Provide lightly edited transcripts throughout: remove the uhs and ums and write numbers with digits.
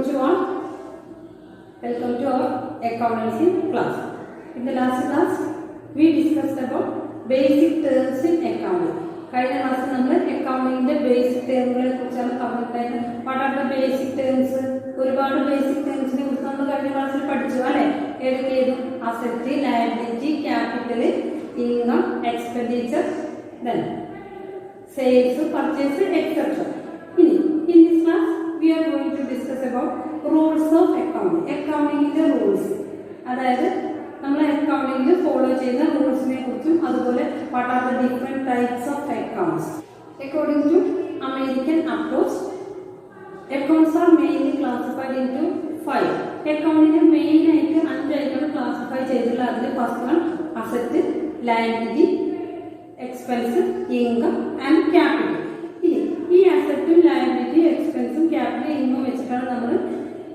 to all. Welcome to our accountancy class. In the last class, we discussed about basic terms in accounting. കഴിഞ്ഞ ക്ലാസ്സിൽ നമ്മൾ അക്കൗണ്ടിങ്ങിന്റെ basic ടേമുകളെ കുറിച്ചാണ് പറഞ്ഞിട്ടുണ്ടായിരുന്നത്. What are the basic terms? ഒരുപാട് basic ടേംസിനെ കുറിച്ച് നമ്മൾ കഴിഞ്ഞ ക്ലാസ്സിൽ പഠിച്ചു അല്ലെ? ഏതൊക്കെയായിരുന്നു? Asset, liability, capital, income, expenditure, then sales, purchase, etc. In this class, we are going to discuss about rules of accounting. Accounting rules. അതായത് നമ്മൾ അക്കൗണ്ടിങ്ങിൽ ഫോളോ ചെയ്യുന്ന റൂൾസിനെ കുറിച്ചും അതുപോലെ what are the different types of accounts. According to American approach, accounts are mainly classified in to 5. അക്കൗണ്ടിനെ main ആയിട്ട് 5 ആയിട്ടാണ് classify ചെയ്തിട്ടുള്ളത്. അതിൽ first one asset, liability, expense, income and capital. ഇനി ഈ അസറ്റും ലയബിലിറ്റി, എക്സ്പെൻസും ക്യാപിറ്റൽ, ഇൻകം വെച്ചിട്ടാണ്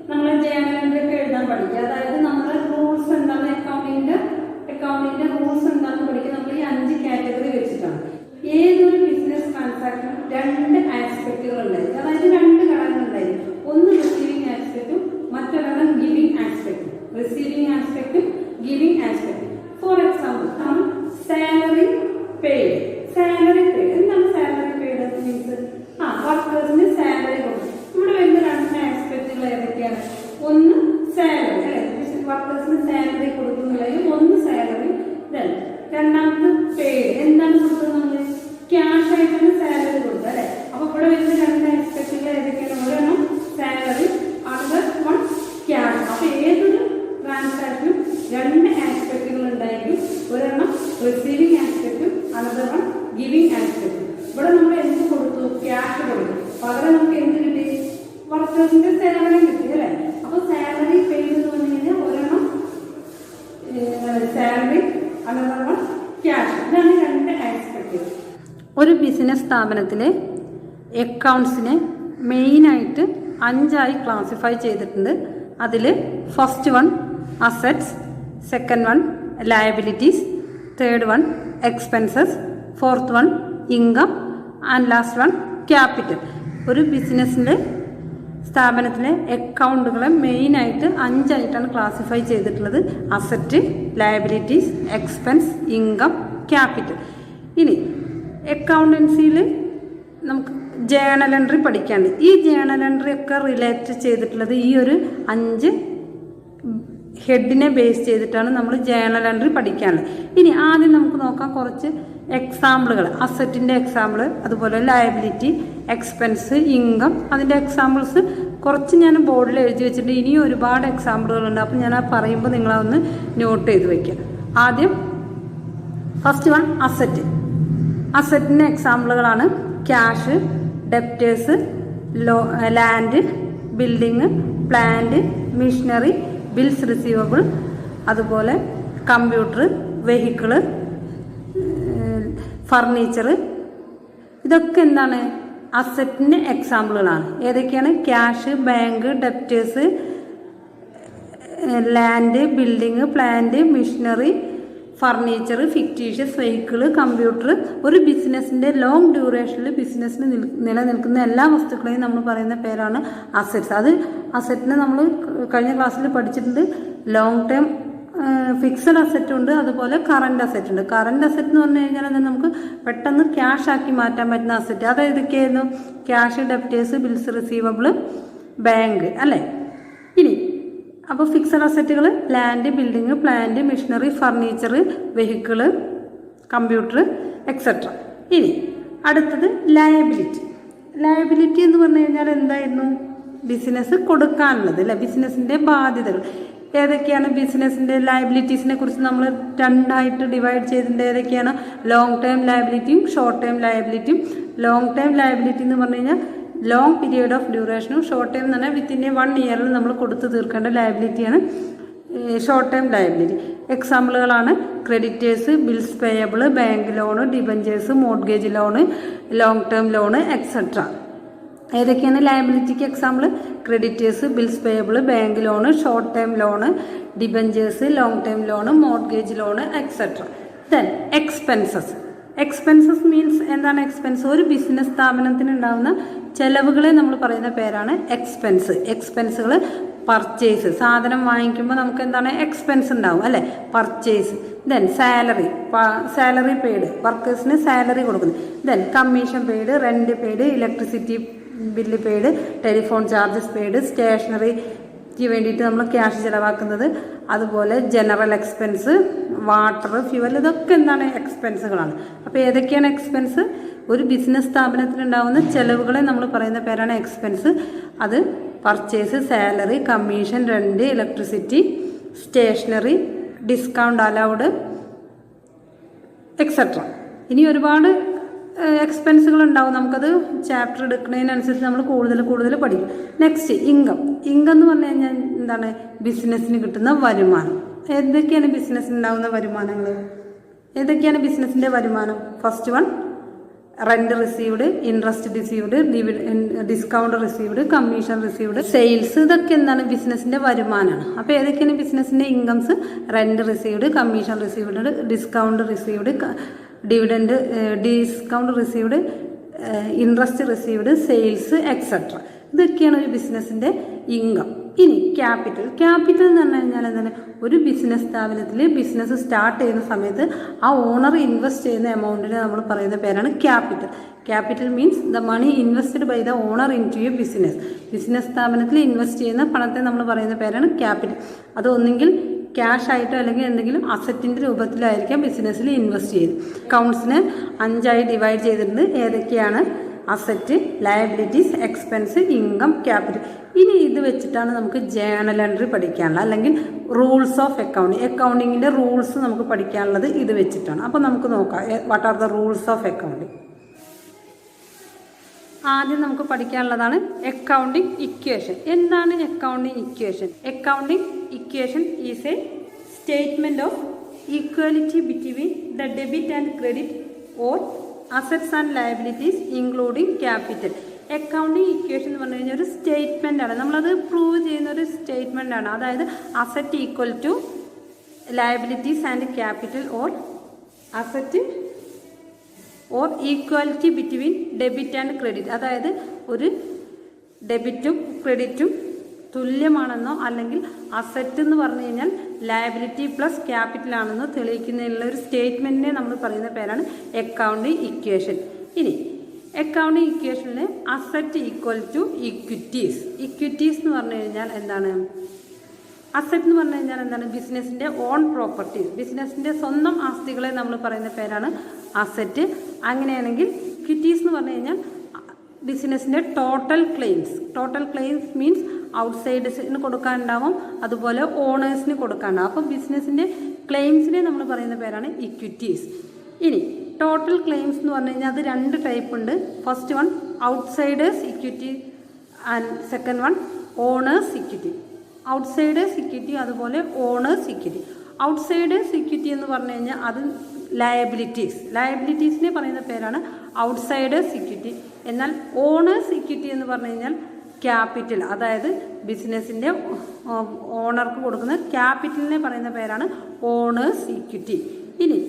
നമ്മളെ ജേണൽ എൻട്രി ഒക്കെ എഴുതാൻ പഠിക്കുക. അതായത് നമ്മുടെ റൂൾസ് എന്താണ്, അക്കൗണ്ടിന്റെ റൂൾസ് എന്താണെന്ന് പഠിക്കുക. നമ്മൾ ഈ 5 കാറ്റഗറി വെച്ചിട്ടാണ്. ഏതൊരു ബിസിനസ് ട്രാൻസാക്ഷനും 2 ആസ്പെക്റ്റുകൾ ഉണ്ടായിരിക്കും. അതായത് 2 ഘടകങ്ങൾ ഉണ്ടായിരിക്കും. ഒന്ന് റിസീവിംഗ് ആസ്പെക്റ്റും മറ്റൊരെണ്ണം ഗിവിംഗ് ആസ്പെക്റ്റും. റിസീവിംഗ് ആസ്പെക്റ്റും ഗിവിംഗ് ആസ്പെക്റ്റും. For example salary paid. Salary paid എന്താണ് സാലറി പെയ്ഡ് മീൻസ്? വർക്കേഴ്സിന് സാലറി കൊടുക്കും. ഇവിടെ വരുന്ന 2 ആസ്പെക്റ്റുകൾ ഏതൊക്കെയാണ്? ഒന്ന് സാലറി അല്ലെ, വർക്കേഴ്സിന് സാലറി കൊടുക്കുന്നുള്ളതിൽ ഒന്ന് സാലറി. രണ്ടാമത് പെയ്ഡ്. എന്താണ് കൊടുക്കുന്നത്? നമ്മള് ക്യാഷ് ആയിട്ടാണ് സാലറി കൊടുക്കുക അല്ലെ. അപ്പൊ ഇവിടെ വരുന്ന 2 ആസ്പെക്റ്റുകൾ ഏതൊക്കെയാണ്? ഒരെണ്ണം സാലറി, അതർ വൺ ക്യാഷ്. അപ്പൊ ഏതൊരു ട്രാൻസാക്ഷനും 2 ആസ്പെക്റ്റുകൾ ഉണ്ടായിരിക്കും. ഒരെണ്ണം റിസീവിംഗ് ആസ്പെക്റ്റും അനദർ വൺ ഗിവിംഗ് ആസ്പെക്റ്റും. ഇവിടെ നമ്മൾ എന്ത് കൊടുത്തു? ക്യാഷ് കൊടുത്തു. പകരം നമുക്ക് എന്ത് കിട്ടി? വർക്കേഴ്സിന്റെ സാലറി കിട്ടി അല്ലെ. അപ്പൊ സാലറി പെയ്ഡ് എന്ന് പറഞ്ഞു കഴിഞ്ഞാൽ ഒരെണ്ണം സാലറി, അനദർ വൺ ക്യാഷ്. ഇതാണ് 2 ആസ്പെക്റ്റുകൾ. ഒരു ബിസിനസ് സ്ഥാപനത്തിലെ അക്കൗണ്ട്സിനെ മെയിനായിട്ട് 5 ആയി ക്ലാസിഫൈ ചെയ്തിട്ടുണ്ട്. അതിൽ first one assets, second one liabilities, third one expenses, fourth one income and last one capital. ഒരു ബിസിനസ്സിൻ്റെ സ്ഥാപനത്തിലെ അക്കൗണ്ടുകളെ മെയിനായിട്ട് 5 ആയിട്ടാണ് ക്ലാസിഫൈ ചെയ്തിട്ടുള്ളത്. Asset, liabilities, expense, income, capital. ഇനി അക്കൗണ്ടൻസിയിൽ നമുക്ക് ജേണൽ എൻട്രി പഠിക്കാണ്ട്. ഈ ജേണൽ എൻട്രി ഒക്കെ റിലേറ്റ് ചെയ്തിട്ടുള്ളത് ഈ ഒരു 5 ഹെഡിനെ ബേസ് ചെയ്തിട്ടാണ് നമ്മൾ ജേണൽ എൻട്രി പഠിക്കാനുള്ളത്. ഇനി ആദ്യം നമുക്ക് നോക്കാം കുറച്ച് എക്സാമ്പിളുകൾ. അസറ്റിൻ്റെ എക്സാമ്പിൾ, അതുപോലെ ലയബിലിറ്റി, എക്സ്പെൻസ്, ഇൻകം, അതിൻ്റെ എക്സാമ്പിൾസ് കുറച്ച് ഞാൻ ബോർഡിൽ എഴുതി വെച്ചിട്ടുണ്ട്. ഇനിയും ഒരുപാട് എക്സാമ്പിളുകളുണ്ട്. അപ്പം ഞാൻ പറയുമ്പോൾ നിങ്ങളതൊന്ന് നോട്ട് ചെയ്ത് വയ്ക്കുക. ആദ്യം ഫസ്റ്റ് വൺ അസറ്റ്. അസറ്റിൻ്റെ എക്സാമ്പിളുകളാണ് cash, debtors, land, building, plant, machinery, bills receivable, അതുപോലെ കമ്പ്യൂട്ടർ, വെഹിക്കിള്, ഫർണിച്ചർ. ഇതൊക്കെ എന്താണ്? അസറ്റിൻ്റെ എക്സാമ്പിളുകളാണ്. ഏതൊക്കെയാണ്? Cash, bank, debtors, land, building, plant, machinery, furniture, fictitious, vehicle, computer. ഒരു ബിസിനസ്സിൻ്റെ ലോങ് ഡ്യൂറേഷനിൽ ബിസിനസ്സിന് നിലനിൽക്കുന്ന എല്ലാ വസ്തുക്കളെയും നമ്മൾ പറയുന്ന പേരാണ് അസറ്റ്സ്. അത് അസറ്റിനെ നമ്മൾ കഴിഞ്ഞ ക്ലാസ്സിൽ പഠിച്ചിട്ടുണ്ട്. ലോങ് ടേം ഫിക്സഡ് അസറ്റ് ഉണ്ട്, അതുപോലെ കറണ്ട് അസറ്റ് ഉണ്ട്. കറണ്ട് അസറ്റ് എന്ന് പറഞ്ഞു കഴിഞ്ഞാൽ നമുക്ക് പെട്ടെന്ന് ക്യാഷ് ആക്കി മാറ്റാൻ പറ്റുന്ന അസറ്റ്. അത് ഏതൊക്കെയായിരുന്നു? Cash, debtors, bills receivable, bank അല്ലേ. ഇനി അപ്പോൾ ഫിക്സഡ് അസറ്റുകൾ land, building, plant, machinery, furniture, vehicle, computer, etcetera. ഇനി അടുത്തത് ലയബിലിറ്റി. ലയബിലിറ്റി എന്ന് പറഞ്ഞു കഴിഞ്ഞാൽ എന്തായിരുന്നു? ബിസിനസ് കൊടുക്കാനുള്ളത് അല്ലെ, ബിസിനസ്സിൻ്റെ ബാധ്യതകൾ. ഏതൊക്കെയാണ് ബിസിനസ്സിൻ്റെ ലയബിലിറ്റീസിനെ കുറിച്ച് നമ്മൾ 2 ആയിട്ട് ഡിവൈഡ് ചെയ്തിട്ടുണ്ട്. ഏതൊക്കെയാണ്? ലോങ് ടേം ലയബിലിറ്റിയും ഷോർട്ട് ടേം ലയബിലിറ്റിയും. ലോങ് ടേം ലയബിലിറ്റി എന്ന് പറഞ്ഞു കഴിഞ്ഞാൽ ലോങ് പീരിയഡ് ഓഫ് ഡ്യൂറേഷനും, ഷോർട്ട് ടൈം എന്ന് പറഞ്ഞാൽ വിത്തിൻ 1 ഇയറിൽ നമ്മൾ കൊടുത്തു തീർക്കേണ്ട ലയബിലിറ്റിയാണ് ഷോർട്ട് ടൈം ലയബിലിറ്റി. എക്സാമ്പിളുകളാണ് creditors, bills payable, bank loan, debentures, mortgage loan, long term loan, etcetera. ഏതൊക്കെയാണ് ലയബിലിറ്റിക്ക് example? Creditors, bills payable, bank loan, short time loan, debentures, long time loan, mortgage loan, etcetera. Then expenses. Expenses means എന്താണ് expense? ഒരു business സ്ഥാപനത്തിന് ഉണ്ടാകുന്ന ചെലവുകളെ നമ്മൾ പറയുന്ന പേരാണ് expense. എക്സ്പെൻസുകൾ purchase, സാധനം വാങ്ങിക്കുമ്പോൾ നമുക്ക് എന്താണ് എക്സ്പെൻസ് ഉണ്ടാവും അല്ലേ, പർച്ചേസ്. ദെൻ സാലറി പെയ്ഡ്, വർക്കേഴ്സിന് സാലറി കൊടുക്കുന്നു. Then commission paid, rent paid, electricity bill paid, telephone charges paid, സ്റ്റേഷനറിക്ക് വേണ്ടിയിട്ട് നമ്മൾ ക്യാഷ് ചിലവാക്കുന്നത്, അതുപോലെ ജനറൽ എക്സ്പെൻസ്, വാട്ടർ, ഫ്യൂവൽ, ഇതൊക്കെ എന്താണ് എക്സ്പെൻസുകളാണ്. അപ്പോൾ ഏതൊക്കെയാണ് എക്സ്പെൻസ്? ഒരു ബിസിനസ് സ്ഥാപനത്തിനുണ്ടാകുന്ന ചെലവുകളെ നമ്മൾ പറയുന്ന പേരാണ് എക്സ്പെൻസ്. അത് purchase, salary, commission, rent, electricity, stationery, discount allowed, etcetera. ഇനി ഒരുപാട് എക്സ്പെൻസുകൾ ഉണ്ടാവും. നമുക്കത് ചാപ്റ്റർ എടുക്കുന്നതിനനുസരിച്ച് നമ്മൾ കൂടുതൽ പഠിക്കും. Next income. ഇൻകം എന്ന് പറഞ്ഞു കഴിഞ്ഞാൽ എന്താണ്? ബിസിനസ്സിന് കിട്ടുന്ന വരുമാനം. ഏതൊക്കെയാണ് ബിസിനസ്സിന് ഉണ്ടാകുന്ന വരുമാനങ്ങൾ? ഏതൊക്കെയാണ് ബിസിനസ്സിൻ്റെ വരുമാനം? First one rent received, interest received, discount received, commission received, sales. ഇതൊക്കെ എന്താണ്? ബിസിനസ്സിന്റെ വരുമാനമാണ്. അപ്പോൾ ഏതൊക്കെയാണ് ബിസിനസ്സിന്റെ incomes? Rent received, commission received, discount received, dividend, discount received, interest received, sales, etcetera. ഇതൊക്കെയാണ് ഒരു ബിസിനസ്സിന്റെ ഇൻകം. ഇനി ക്യാപിറ്റൽ. ക്യാപിറ്റൽ എന്ന് പറഞ്ഞു കഴിഞ്ഞാൽ എന്താണ്? ഒരു ബിസിനസ് സ്ഥാപനത്തിൽ ബിസിനസ് സ്റ്റാർട്ട് ചെയ്യുന്ന സമയത്ത് ആ ഓണർ ഇൻവെസ്റ്റ് ചെയ്യുന്ന എമൗണ്ടിനെ നമ്മൾ പറയുന്ന പേരാണ് capital. Capital means the money invested by the owner in to a business. Business സ്ഥാപനത്തിൽ ഇൻവെസ്റ്റ് ചെയ്യുന്ന പണത്തെ നമ്മൾ പറയുന്ന പേരാണ് ക്യാപിറ്റൽ. അത് ഒന്നെങ്കിൽ ക്യാഷ് ആയിട്ടോ അല്ലെങ്കിൽ എന്തെങ്കിലും അസറ്റിൻ്റെ രൂപത്തിലായിരിക്കാം ബിസിനസ്സിൽ ഇൻവെസ്റ്റ് ചെയ്ത്. അക്കൗണ്ട്സിനെ 5 ഡിവൈഡ് ചെയ്തിട്ടുണ്ട്. ഏതൊക്കെയാണ്? Asset, liabilities, expense, income, capital. ഇനി ഇത് വെച്ചിട്ടാണ് നമുക്ക് ജേണൽ എൻട്രി പഠിക്കാനുള്ളത്, അല്ലെങ്കിൽ റൂൾസ് ഓഫ് അക്കൗണ്ടിങ്. അക്കൗണ്ടിങ്ങിൻ്റെ റൂൾസ് നമുക്ക് പഠിക്കാനുള്ളത് ഇത് വെച്ചിട്ടാണ്. അപ്പോൾ നമുക്ക് നോക്കാം what are the rules of accounting. ആദ്യം നമുക്ക് പഠിക്കാനുള്ളതാണ് അക്കൗണ്ടിങ് ഇക്വേഷൻ. എന്താണ് accounting equation? Accounting equation is A statement of equality between the debit and credit or assets and liabilities including capital. Accounting equation എന്ന് പറഞ്ഞു കഴിഞ്ഞാൽ ഒരു സ്റ്റേറ്റ്മെൻ്റ് ആണ്. നമ്മളത് prove ചെയ്യുന്ന ഒരു സ്റ്റേറ്റ്മെൻ്റ് ആണ്. അതായത് asset equal to liabilities and capital or asset or equality between debit and credit. അതായത് ഒരു ഡെബിറ്റും ക്രെഡിറ്റും തുല്യമാണെന്നോ അല്ലെങ്കിൽ അസറ്റ് എന്ന് പറഞ്ഞു കഴിഞ്ഞാൽ ലയബിലിറ്റി പ്ലസ് ക്യാപിറ്റൽ ആണെന്നോ തെളിയിക്കുന്നതിനുള്ള ഒരു സ്റ്റേറ്റ്മെൻറ്റിനെ നമ്മൾ പറയുന്ന പേരാണ് അക്കൗണ്ടിങ് ഇക്വേഷൻ. ഇനി അക്കൗണ്ടിങ് ഇക്വേഷനിൽ asset equal to equities. Equities എന്ന് പറഞ്ഞു കഴിഞ്ഞാൽ എന്താണ്? അസറ്റ് എന്ന് പറഞ്ഞു കഴിഞ്ഞാൽ എന്താണ്? ബിസിനസ്സിൻ്റെ ഓൺ പ്രോപ്പർട്ടീസ്, ബിസിനസ്സിൻ്റെ സ്വന്തം ആസ്തികളെ നമ്മൾ പറയുന്ന പേരാണ് അസറ്റ്. അങ്ങനെയാണെങ്കിൽ ഇക്വിറ്റീസ് എന്ന് പറഞ്ഞു കഴിഞ്ഞാൽ ബിസിനസ്സിൻ്റെ total claims. Total claims means ഔട്ട്സൈഡേഴ്സിന് കൊടുക്കാനുണ്ടാവും, അതുപോലെ ഓണേഴ്സിന് കൊടുക്കാനുണ്ടാവും. അപ്പം ബിസിനസ്സിൻ്റെ ക്ലെയിംസിനെ നമ്മൾ പറയുന്ന പേരാണ് ഇക്വിറ്റീസ്. ഇനി ടോട്ടൽ ക്ലെയിംസ് എന്ന് പറഞ്ഞു കഴിഞ്ഞാൽ അത് 2 ടൈപ്പ് ഉണ്ട്. First one outsiders equity and second one owners equity. Outsiders equity അതുപോലെ ഓണേഴ്സ് ഇക്വിറ്റി. ഔട്ട്സൈഡേഴ്സ് ഇക്വിറ്റി എന്ന് പറഞ്ഞു കഴിഞ്ഞാൽ അത് ലയബിലിറ്റീസിനെ പറയുന്ന പേരാണ് ഔട്ട്സൈഡേഴ്സ് ഇക്വിറ്റി. എന്നാൽ ഓണേഴ്സ് ഇക്വിറ്റി എന്ന് പറഞ്ഞു കഴിഞ്ഞാൽ ക്യാപിറ്റൽ, അതായത് ബിസിനസ്സിൻ്റെ ഓണർക്ക് കൊടുക്കുന്ന ക്യാപിറ്റലിനെ പറയുന്ന പേരാണ് ഓണേഴ്സ് ഇക്വിറ്റി. ഇനി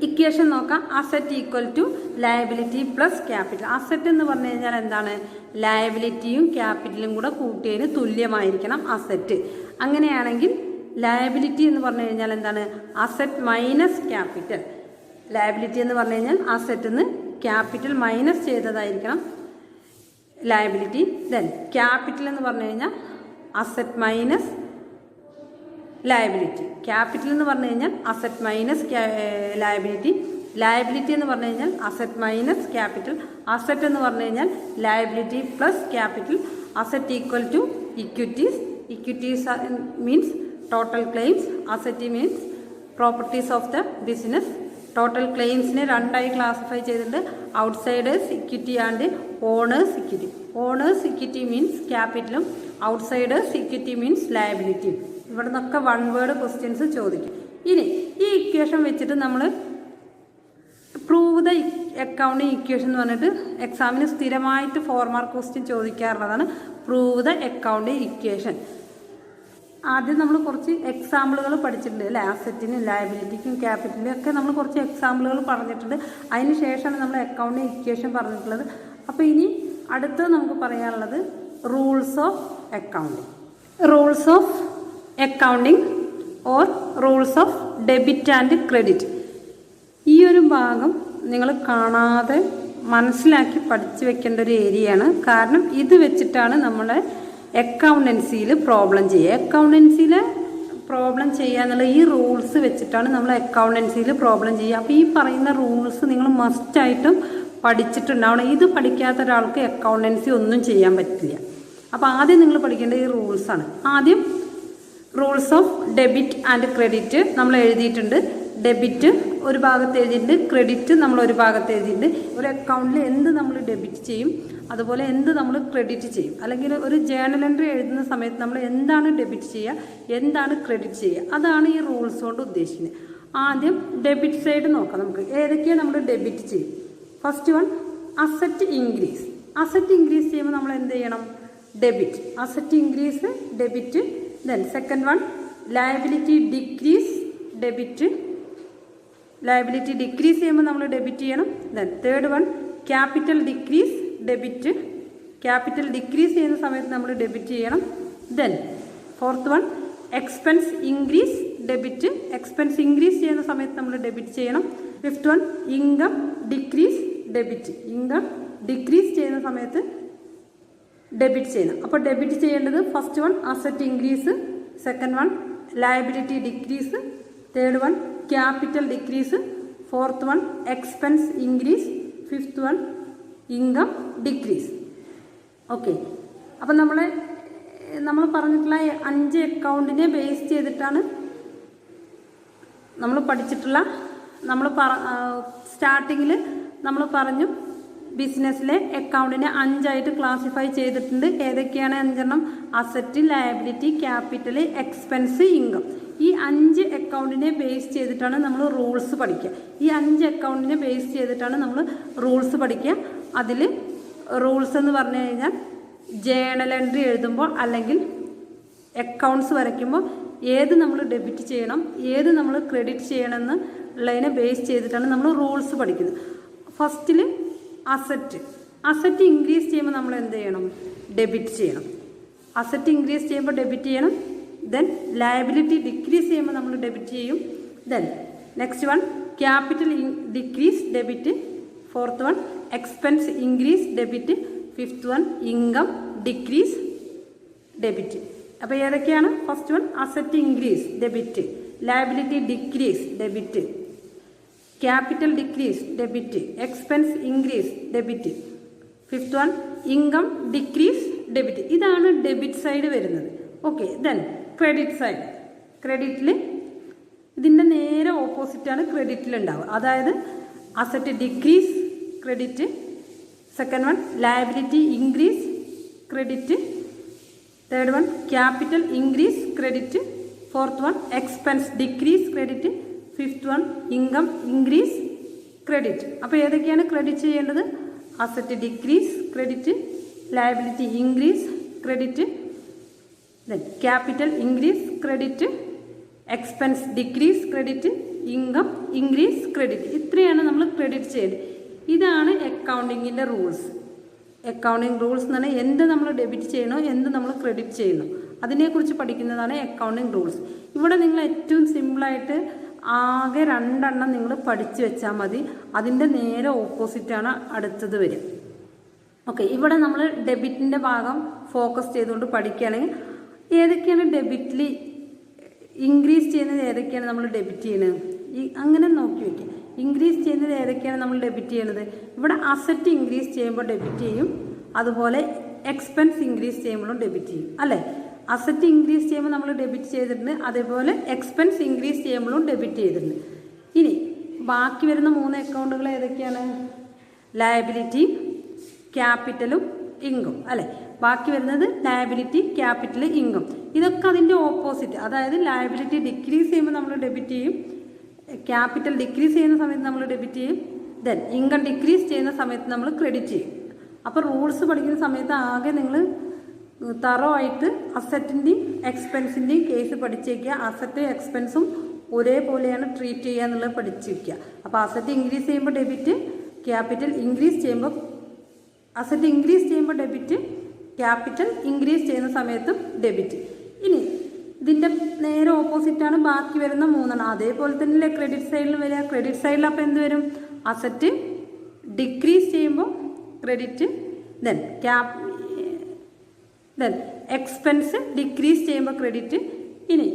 ഇക്വേഷൻ നോക്കാം. Asset equal to liability plus capital. Asset എന്ന് പറഞ്ഞു കഴിഞ്ഞാൽ എന്താണ്? ലയബിലിറ്റിയും ക്യാപിറ്റലും കൂടെ കൂട്ടിയതിന് തുല്യമായിരിക്കണം അസറ്റ്. അങ്ങനെയാണെങ്കിൽ ലയബിലിറ്റി എന്ന് പറഞ്ഞു കഴിഞ്ഞാൽ എന്താണ്? Asset minus capital. ലയബിലിറ്റി എന്ന് പറഞ്ഞു കഴിഞ്ഞാൽ അസറ്റിൽ നിന്ന് ക്യാപിറ്റൽ മൈനസ് ചെയ്തതായിരിക്കണം ലയബിലിറ്റി. ദെൻ ക്യാപിറ്റൽ എന്ന് പറഞ്ഞു കഴിഞ്ഞാൽ അസറ്റ് മൈനസ് ലയബിലിറ്റി. ക്യാപിറ്റൽ എന്ന് പറഞ്ഞു കഴിഞ്ഞാൽ അസറ്റ് മൈനസ് ലയബിലിറ്റി. ലയബിലിറ്റി എന്ന് പറഞ്ഞു കഴിഞ്ഞാൽ അസറ്റ് മൈനസ് ക്യാപിറ്റൽ. അസറ്റ് എന്ന് പറഞ്ഞു കഴിഞ്ഞാൽ liability plus capital. Asset equal to equities. Equities means total claims. Asset means properties of the business. Total ക്ലെയിംസിനെ 2 ക്ലാസിഫൈ ചെയ്തിട്ടുണ്ട്. Outsiders equity and owners equity. Owners equity means ക്യാപിറ്റലും outsiders equity means ലയബിലിറ്റിയും. ഇവിടെ നിന്നൊക്കെ 1 word questions ചോദിക്കും. ഇനി ഈ equation വെച്ചിട്ട് നമ്മൾ പ്രൂവ് ദ അക്കൗണ്ടിങ് ഇക്വേഷൻ എന്ന് പറഞ്ഞിട്ട് എക്സാമിന് സ്ഥിരമായിട്ട് 4 മാർക്ക് ക്വസ്റ്റ്യൻ ചോദിക്കാറുള്ളതാണ് പ്രൂവ് ദ അക്കൗണ്ടിങ് ഇക്വേഷൻ. ആദ്യം നമ്മൾ കുറച്ച് എക്സാമ്പിളുകൾ പഠിച്ചിട്ടുണ്ട് അല്ലേ? അസറ്റിനും ലയബിലിറ്റിക്കും ക്യാപിറ്റലിനും ഒക്കെ നമ്മൾ കുറച്ച് എക്സാമ്പിളുകൾ പറഞ്ഞിട്ടുണ്ട്. അതിന് ശേഷമാണ് നമ്മൾ അക്കൗണ്ടിങ് ഇക്വേഷൻ പറഞ്ഞിട്ടുള്ളത്. അപ്പോൾ ഇനി അടുത്ത് നമുക്ക് പറയാനുള്ളത് rules of accounting. Rules of accounting or rules of debit and credit. ഈ ഒരു ഭാഗം നിങ്ങൾ കാണാതെ മനസ്സിലാക്കി പഠിച്ചു വെക്കേണ്ട ഒരു ഏരിയയാണ്. കാരണം ഇത് വെച്ചിട്ടാണ് നമ്മളെ അക്കൗണ്ടൻസിയിൽ പ്രോബ്ലം ചെയ്യുക. അക്കൗണ്ടൻസിയിൽ പ്രോബ്ലം ചെയ്യുക എന്നുള്ള ഈ റൂൾസ് വെച്ചിട്ടാണ് നമ്മൾ അക്കൗണ്ടൻസിയിൽ പ്രോബ്ലം ചെയ്യുക. അപ്പോൾ ഈ പറയുന്ന റൂൾസ് നിങ്ങൾ മസ്റ്റായിട്ടും പഠിച്ചിട്ടുണ്ടാവണം. ഇത് പഠിക്കാത്ത ഒരാൾക്ക് അക്കൗണ്ടൻസി ഒന്നും ചെയ്യാൻ പറ്റില്ല. അപ്പോൾ ആദ്യം നിങ്ങൾ പഠിക്കേണ്ട ഈ റൂൾസാണ്. ആദ്യം rules of debit and credit നമ്മൾ എഴുതിയിട്ടുണ്ട്. ഡെബിറ്റ് ഒരു ഭാഗത്ത് എഴുതിയിട്ടുണ്ട്, ക്രെഡിറ്റ് നമ്മൾ ഒരു ഭാഗത്ത് എഴുതിയിട്ടുണ്ട്. ഒരു അക്കൗണ്ടിൽ എന്ത് നമ്മൾ ഡെബിറ്റ് ചെയ്യും, അതുപോലെ എന്ത് നമ്മൾ ക്രെഡിറ്റ് ചെയ്യും. അല്ലെങ്കിൽ ഒരു ജേണൽ എൻട്രി എഴുതുന്ന സമയത്ത് നമ്മൾ എന്താണ് ഡെബിറ്റ് ചെയ്യുക, എന്താണ് ക്രെഡിറ്റ് ചെയ്യുക, അതാണ് ഈ റൂൾസ് കൊണ്ട് ഉദ്ദേശിക്കുന്നത്. ആദ്യം ഡെബിറ്റ് സൈഡ് നോക്കാം. നമുക്ക് ഏതൊക്കെയാണ് നമ്മൾ ഡെബിറ്റ് ചെയ്യും. First one asset increase. Asset increase ചെയ്യുമ്പോൾ നമ്മൾ എന്ത് ചെയ്യണം? Debit. Asset increase debit. Then second one liability decrease debit. Liability decrease ചെയ്യുമ്പോൾ നമ്മൾ ഡെബിറ്റ് ചെയ്യണം. Then third one capital decrease debit. Capital decrease ചെയ്യുന്ന സമയത്ത് നമ്മൾ ഡെബിറ്റ് ചെയ്യണം. Then fourth one expense increase debit. Expense increase ചെയ്യുന്ന സമയത്ത് നമ്മൾ ഡെബിറ്റ് ചെയ്യണം. Fifth one income decrease debit. Income decrease ചെയ്യുന്ന സമയത്ത് ഡെബിറ്റ് ചെയ്യണം. അപ്പോൾ ഡെബിറ്റ് ചെയ്യേണ്ടത് first one asset increase, second one liability decrease, third one capital decrease, fourth one expense increase, fifth one income decrease. Okay. അപ്പം നമ്മൾ പറഞ്ഞിട്ടുള്ള 5 അക്കൗണ്ടിനെ base ചെയ്തിട്ടാണ് നമ്മൾ പഠിച്ചിട്ടുള്ള. സ്റ്റാർട്ടിങ്ങിൽ നമ്മൾ പറഞ്ഞു ബിസിനസ്സിലെ അക്കൗണ്ടിനെ 5ആയിട്ട് ക്ലാസിഫൈ ചെയ്തിട്ടുണ്ട്. ഏതൊക്കെയാണ് 5 asset, liability, capital, expense, income. ഈ 5 അക്കൗണ്ടിനെ ബേസ് ചെയ്തിട്ടാണ് നമ്മൾ റൂൾസ് പഠിക്കുക. ഈ 5 അക്കൗണ്ടിനെ ബേസ് ചെയ്തിട്ടാണ് നമ്മൾ റൂൾസ് പഠിക്കുക. അതിൽ റൂൾസ് എന്ന് പറഞ്ഞു കഴിഞ്ഞാൽ ജേണൽ എൻട്രി എഴുതുമ്പോൾ അല്ലെങ്കിൽ അക്കൗണ്ട്സ് വരയ്ക്കുമ്പോൾ ഏത് നമ്മൾ ഡെബിറ്റ് ചെയ്യണം, ഏത് നമ്മൾ ക്രെഡിറ്റ് ചെയ്യണമെന്ന് ഉള്ളതിനെ ബേസ് ചെയ്തിട്ടാണ് നമ്മൾ റൂൾസ് പഠിക്കുന്നത്. ഫസ്റ്റിൽ അസറ്റ് ഇൻക്രീസ് ചെയ്യുമ്പോൾ നമ്മൾ എന്ത് ചെയ്യണം? ഡെബിറ്റ് ചെയ്യണം. അസറ്റ് ഇൻക്രീസ് ചെയ്യുമ്പോൾ ഡെബിറ്റ് ചെയ്യണം. ദെൻ ലയബിലിറ്റി ഡിക്രീസ് ചെയ്യുമ്പോൾ നമ്മൾ ഡെബിറ്റ് ചെയ്യും. Then next one capital decrease debit, fourth one expense increase debit, fifth one income decrease debit. അപ്പോൾ ഏതൊക്കെയാണ്? First one asset increase debit, liability decrease debit, capital decrease debit, expense increase debit, fifth one income decrease debit. ഇതാണ് debit side വരുന്നത്. Okay. Then credit side. ക്രെഡിറ്റിൽ ഇതിൻ്റെ നേരെ ഓപ്പോസിറ്റാണ് ക്രെഡിറ്റിൽ ഉണ്ടാവുക. അതായത് asset decrease credit, second one liability increase credit, third one capital increase credit, fourth one expense decrease credit, fifth one income increase credit. അപ്പോൾ ഏതൊക്കെയാണ് ക്രെഡിറ്റ് ചെയ്യേണ്ടത്? Asset decrease credit, liability increase credit, then capital increase credit, expense decrease credit, income increase credit. ഇത്രയാണ് നമ്മൾ credit ചെയ്യേണ്ടത്. ഇതാണ് അക്കൗണ്ടിങ്ങിൻ്റെ rules. Accounting rules എന്ന് പറഞ്ഞാൽ എന്ത് നമ്മൾ ഡെബിറ്റ് ചെയ്യണോ, എന്ത് നമ്മൾ ക്രെഡിറ്റ് ചെയ്യണോ, അതിനെക്കുറിച്ച് പഠിക്കുന്നതാണ് അക്കൗണ്ടിങ് റൂൾസ്. ഇവിടെ നിങ്ങൾ ഏറ്റവും സിമ്പിളായിട്ട് ആകെ 2 നിങ്ങൾ പഠിച്ചു വെച്ചാൽ മതി. അതിൻ്റെ നേരെ ഓപ്പോസിറ്റാണ് അടുത്തത് വരിക. ഓക്കെ. ഇവിടെ നമ്മൾ ഡെബിറ്റിൻ്റെ ഭാഗം ഫോക്കസ് ചെയ്തുകൊണ്ട് പഠിക്കുകയാണെങ്കിൽ ഏതൊക്കെയാണ് ഡെബിറ്റിൽ ഇൻക്രീസ് ചെയ്യുന്നത്, ഏതൊക്കെയാണ് നമ്മൾ ഡെബിറ്റ് ചെയ്യുന്നത്, അങ്ങനെ നോക്കി വയ്ക്കുക. ഇൻക്രീസ് ചെയ്യുന്നത് ഏതൊക്കെയാണ് നമ്മൾ ഡെബിറ്റ് ചെയ്യുന്നത്? ഇവിടെ അസറ്റ് ഇൻക്രീസ് ചെയ്യുമ്പോൾ ഡെബിറ്റ് ചെയ്യും, അതുപോലെ എക്സ്പെൻസ് ഇൻക്രീസ് ചെയ്യുമ്പോഴും ഡെബിറ്റ് ചെയ്യും അല്ലേ. അസറ്റ് ഇൻക്രീസ് ചെയ്യുമ്പോൾ നമ്മൾ ഡെബിറ്റ് ചെയ്തിട്ടുണ്ട്, അതേപോലെ എക്സ്പെൻസ് ഇൻക്രീസ് ചെയ്യുമ്പോഴും ഡെബിറ്റ് ചെയ്തിട്ടുണ്ട്. ഇനി ബാക്കി വരുന്ന 3 അക്കൗണ്ടുകൾ ഏതൊക്കെയാണ്? ലയബിലിറ്റി, ക്യാപിറ്റലും ഇൻകം അല്ലേ. ബാക്കി വരുന്നത് ലയബിലിറ്റി, ക്യാപിറ്റൽ, ഇൻകം. ഇതൊക്കെ അതിൻ്റെ ഓപ്പോസിറ്റ്. അതായത് ലയബിലിറ്റി ഡിക്രീസ് ചെയ്യുമ്പോൾ നമ്മൾ ഡെബിറ്റ് ചെയ്യും, ക്യാപിറ്റൽ ഡിക്രീസ് ചെയ്യുന്ന സമയത്ത് നമ്മൾ ഡെബിറ്റ് ചെയ്യും, ദെൻ ഇൻകം ഡിക്രീസ് ചെയ്യുന്ന സമയത്ത് നമ്മൾ ക്രെഡിറ്റ് ചെയ്യും. അപ്പോൾ റൂൾസ് പഠിക്കുന്ന സമയത്ത് ആകെ നിങ്ങൾ തറവായിട്ട് അസറ്റിൻ്റെയും എക്സ്പെൻസിൻ്റെയും കേസ് പഠിച്ചേക്കുക. അസറ്റും എക്സ്പെൻസും ഒരേപോലെയാണ് ട്രീറ്റ് ചെയ്യുക എന്നുള്ളത് പഠിച്ചിരിക്കുക. അപ്പോൾ അസറ്റ് ഇൻക്രീസ് ചെയ്യുമ്പോൾ ഡെബിറ്റ്, ക്യാപിറ്റൽ ഇൻക്രീസ് ചെയ്യുമ്പോൾ അസറ്റ് ഇൻക്രീസ് ചെയ്യുമ്പോൾ ഡെബിറ്റ്, ക്യാപിറ്റൽ ഇൻക്രീസ് ചെയ്യുന്ന സമയത്തും ഡെബിറ്റ്. ഇനി ഇതിൻ്റെ നേരെ ഓപ്പോസിറ്റാണ് ബാക്കി വരുന്ന മൂന്നെണ്ണം. അതേപോലെ തന്നെ ക്രെഡിറ്റ് സൈഡിൽ വരിക. ക്രെഡിറ്റ് സൈഡിൽ അപ്പോൾ എന്ത് വരും? അസറ്റ് ഡിക്രീസ് ചെയ്യുമ്പോൾ ക്രെഡിറ്റ്, ദെൻ എക്സ്പെൻസ് ഡിക്രീസ് ചെയ്യുമ്പോൾ ക്രെഡിറ്റ്. ഇനി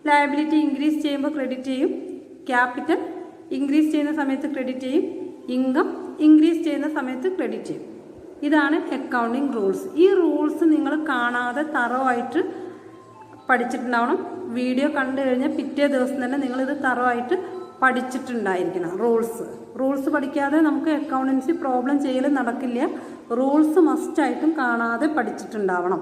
ലയബിലിറ്റി ഇൻക്രീസ് ചെയ്യുമ്പോൾ ക്രെഡിറ്റ് ചെയ്യും, ക്യാപിറ്റൽ ഇൻക്രീസ് ചെയ്യുന്ന സമയത്ത് ക്രെഡിറ്റ് ചെയ്യും, ഇൻകം ഇൻക്രീസ് ചെയ്യുന്ന സമയത്ത് ക്രെഡിറ്റ് ചെയ്യും. ഇതാണ് അക്കൗണ്ടിങ് റൂൾസ്. ഈ റൂൾസ് നിങ്ങൾ കാണാതെ തറവായിട്ട് പഠിച്ചിട്ടുണ്ടാവണം. വീഡിയോ കണ്ടു കഴിഞ്ഞാൽ പിറ്റേ ദിവസം തന്നെ നിങ്ങളിത് തറവായിട്ട് പഠിച്ചിട്ടുണ്ടായിരിക്കണം. റൂൾസ് പഠിക്കാതെ നമുക്ക് അക്കൗണ്ടൻസി പ്രോബ്ലം ചെയ്യൽ നടക്കില്ല. റൂൾസ് മസ്റ്റായിട്ടും കാണാതെ പഠിച്ചിട്ടുണ്ടാവണം.